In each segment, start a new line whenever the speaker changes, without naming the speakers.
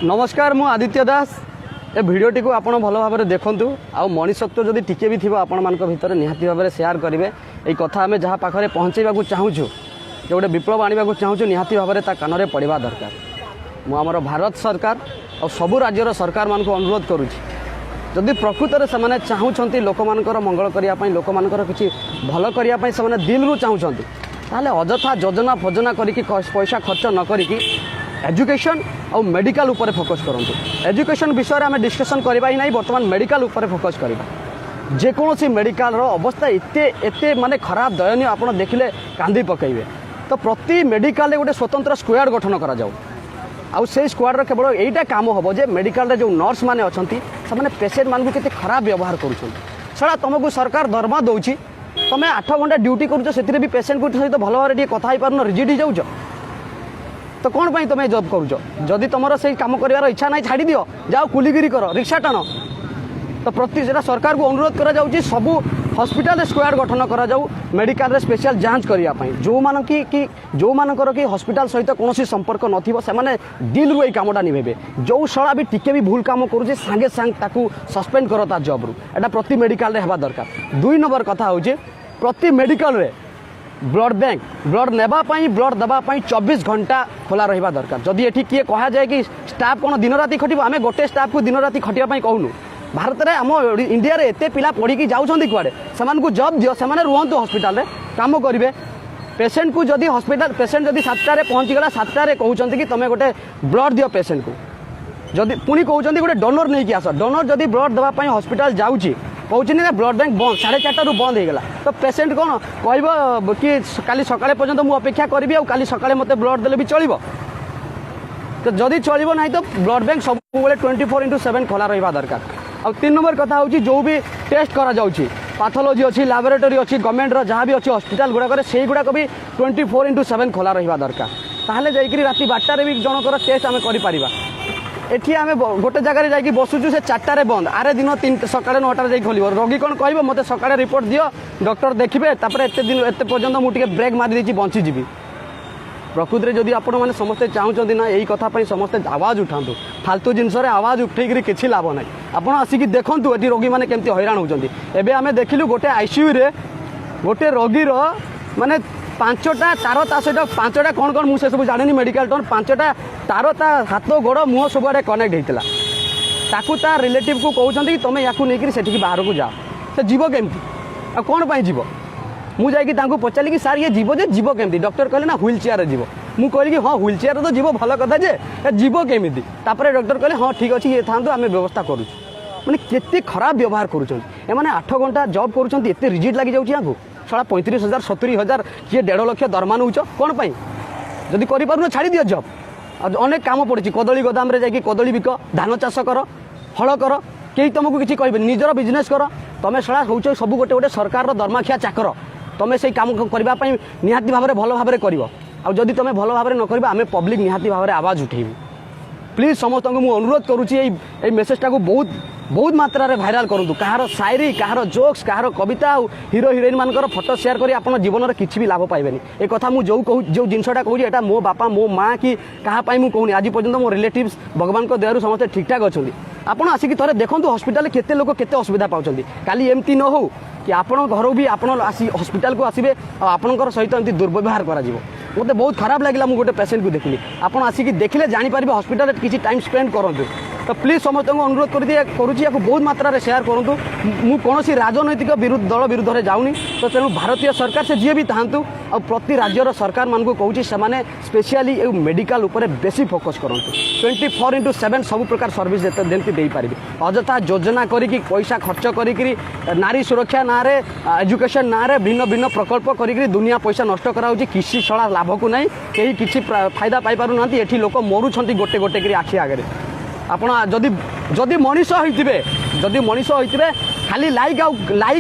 नमस्कार मु आदित्य दास ए भिडियोटी को आपण भल भाव में देखूँ आउ मनीषत्व जदि टिके भी थी आपण मान भितर निहाती भाव में सेयार करेंगे ये कथा आम जहाँ पाखे पहुँचेगा चाहूँ जो गोटे विप्लव आने चाहूँ निहाती भाव में कान में पड़ा दरकार मुझे भारत सरकार और सबू राज्यर सरकार मान अनुरोध करुँच जदि प्रकृत में से चाहूँगी लोक मानकर मंगल करने लोक मानकर किसी भल करने से दिल रू चाहूँगी ताहले अजथा योजना फजना करके पैसा खर्च न करिकी एजुकेशन और मेडिकल ऊपर फोकस करंतु। एजुकेशन विषय में आम डिस्कसन करवा ही नहीं, बर्तमान मेडिकल ऊपर फोकस करवा। जेकोसी मेडिकल अवस्था एते एते माने खराब दयनीय आप देखिले कांदी पकेबे। तो प्रति मेडिकल गोटे स्वतंत्र स्क्वाड गठन करा जाऊ आउ से स्क्वाड केवल यहीटा काम हम जे मेडिकल जो नर्स मैंने अच्छा से पेसेंट मान के खराब व्यवहार करा तुमको सरकार दरमा दौर तुम्हें 8 घंटा ड्यूटी करुच से भी पेसेंट को सहित भल भाव में कथा पार रिजिड हो जाऊच तो कौन पाई तुम्हें जॉब करुच जदि तुम से काम कर इच्छा ना छाड़ी दियो जाओ कुलीगिरी कर रिक्शा टाण तो प्रति सरकार को अनुरोध करा जाउची सबू हॉस्पिटल स्क्वाड गठन करा जाऊ मेडिकल स्पेशल जांच करने जो मान कि जो मानकर कि हॉस्पिटल सहित कौन संपर्क नथिबो से माने दिल रू कामटा निभेबे जो शला भी टिके भी भूल काम करुचे सांगे सांग ताकू सस्पेंड करो ता जॉब रू एटा प्रति मेडिकल रे हेबा दरकार। 2 नंबर कथा होचे प्रति मेडिकल रे ब्लड बैंक ब्लड नेबा पाई ब्लड देबा पाई 24 घंटा खोला रहिबा दरकार। जदि एठी किए कहा जाए कि स्टाफ कोन दिन राति खटिबो आमे गोटे स्टाफ को दिन राति खटिया पाई कहूनु भारत में आम इंडिया रे एते पिला पढ़ी जाऊँगी कुआड़े से जॉब दियो से रुहतु हॉस्पिटल रे काम करेंगे पेसेंट को जदि हॉस्पिटल पेसेंट जदि 7टारे पहुँचीगला 7टारे कहते कि तुम्हें गोटे ब्लड दियो पेसेंट को जदि पुणी कहते गोटे डोनर नहीं कि आस डोनर जदि ब्लड देवाई हॉस्पिटल जाऊँगी कहते ना ब्लड बैंक बंद 4:30 बंद होगा तो पेसेंट कौन कह कि काली सकाळे पर्यंत मुझे अपेक्षा करी और काली सकाळे मत ब्लड देले भी चलो तो जदि चलो ना तो ब्लड बैंक सब 24/7 खोला रहा दरकार। और 3 नंबर कथा होची जो भी टेस्ट करा जाउची पैथोलॉजी अच्छी लैबोरेटरी अच्छी गवर्नमेंट जहाँ भी अच्छी हॉस्पिटल गुड़ाक से गुड़ाक भी 24/7 खोला रहा दरकार। ताहले जाइकरी राति 12टारे भी जनकर टेस्ट आम करिपारिबा। एठी आम गोटे जगह जाकि बसुचु से 4टारे बंद आरे दिन 3 सकाळे 9टारे जाई खोलिबो रोगी कौन कहबो मते सकाळे रिपोर्ट दियो डॉक्टर देखिबे तापरे एते दिन एते पर्यंत मु टिके ब्रेक मारि देछि बंची जीवी। प्रकृति में जदि आपण मैंने समस्ते चाहूँगी ना यही कथा समस्ते आवाज उठातु फालतू जिनस आवाज उठेक किसी लाभ ना आप आसिक देखूँ ये रोगी मैंने केमती हैरान होती एवं आम देखिलु गोटे आईसीयू रे गोटे रोगीर माने 5टा तार ता सहित 5टा कौन कौन मुझे सब जानी मेडिकल टर्न 5टा तार ता हाथ गोड़ मुँह सब आड़े कनेक्ट होता ताकू ता रिलेटिव को कहते कि तुम या नहीं बाहर को जाओ से जीव केमती कौन पर जीव मुझे पचारि कि सार ये जीव जे जीव केमती डॉक्टर कहले ना व्हील चेयर जीव मु कहली कि हाँ व्हील चेयर तो जीव भल कथा जे जीव केमिति तापर डॉक्टर कहले हाँ ठीक अच्छे ये था आम व्यवस्था करूँ मैंने केते खराब व्यवहार करें 8 घंटा जॉब करुँच रिजिड लगी जाऊँगी यहाँ साला 35,000 70,000 किए 1.5 लाख दरमा नौच कौन पाई जदि कर छाड़ी दियो जॉब अनेक काम पड़ी कदली गोदाम रे जाकि कदली बिक धान चाष कर हल कर कई तुमको किसी कहे निजर बिजनेस कर तुम साला हूँ सब गोटे गोटे सरकार दरमाखिया चाकर तुम्हें से काम करने निहाती भाव में भल भाव में कर जदि तुम भल भाव में न कर आम पब्लिक निहाती भाव में आवाज उठेबू। प्लीज समस्त को मुझे अनुरोध करुँची मेसेजटा को बहुत बहुत मात्रा रे भाइराल करूँ कहार शायरी कहार जोक्स कहार कविता हीरो हिरोइन मानकर फोटो शेयर करी आपन जीवन में किसी भी लाभ पाइबेनी। ए कथा मु जो कहूँ जो जिनसटा कहूँ एटा मो बापा मो माँ कि क्या मैं कहूनी आज पर्यंत मो रिलेटिव्स भगवान को दयारू समस्ते ठीक ठाक अच्छा आपड़ आसिक थे देखो हॉस्पिटल केते लोक केते असुविधा पाँच काली एमती न हो कि आपण घर भी आप हॉस्पिटल को आसबे आपणकर सहित एमती दुर्व्यवहार करा मत बहुत खराब लगे मुझे गोटे पेसेंट को देखली आप आसिक देखिले जानीपारे हॉस्पिटल किसी टाइम स्पेंड करूँ तो प्लीज समस्त को अनुरोध करुँची बहुत मात्रा रे शेयर करूँ मु कौन राजनैतिक दल विरुद्ध में जाऊनी तो तेणु भारतीय सरकार से जी भी था और प्रति राज्यर सरकार मान को कहूँ से स्पेशली मेडिकल उपरे बेसी फोकस करूँ 24/7 सब प्रकार सर्विस जमी दे पारि अजथा योजना करी पैसा खर्च करी नारी सुरक्षा ना रे एजुकेशन ना रे भिन्न भिन्न प्रकल्प करी दुनिया पैसा नष्ट कराऊँ किसी छड़ा लाभ को नहीं कहीं किसी फायदा पाई पारु ना एठी लोक मरुंट गोटे गोटे करी आखि आगे आपण जदि मनीष होइतिबे जदि मनीष होइतिबे खाली लाइक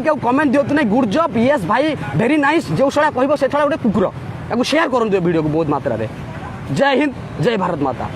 आउ कमेंट दियतु नहीं गुड जॉब यस भाई वेरी नाइस जो छड़ा कहबो से छड़ा गोटे कुकुर या शेयर करंतु वीडियो को बहुत मात्रा रे। जय हिंद जय भारत माता।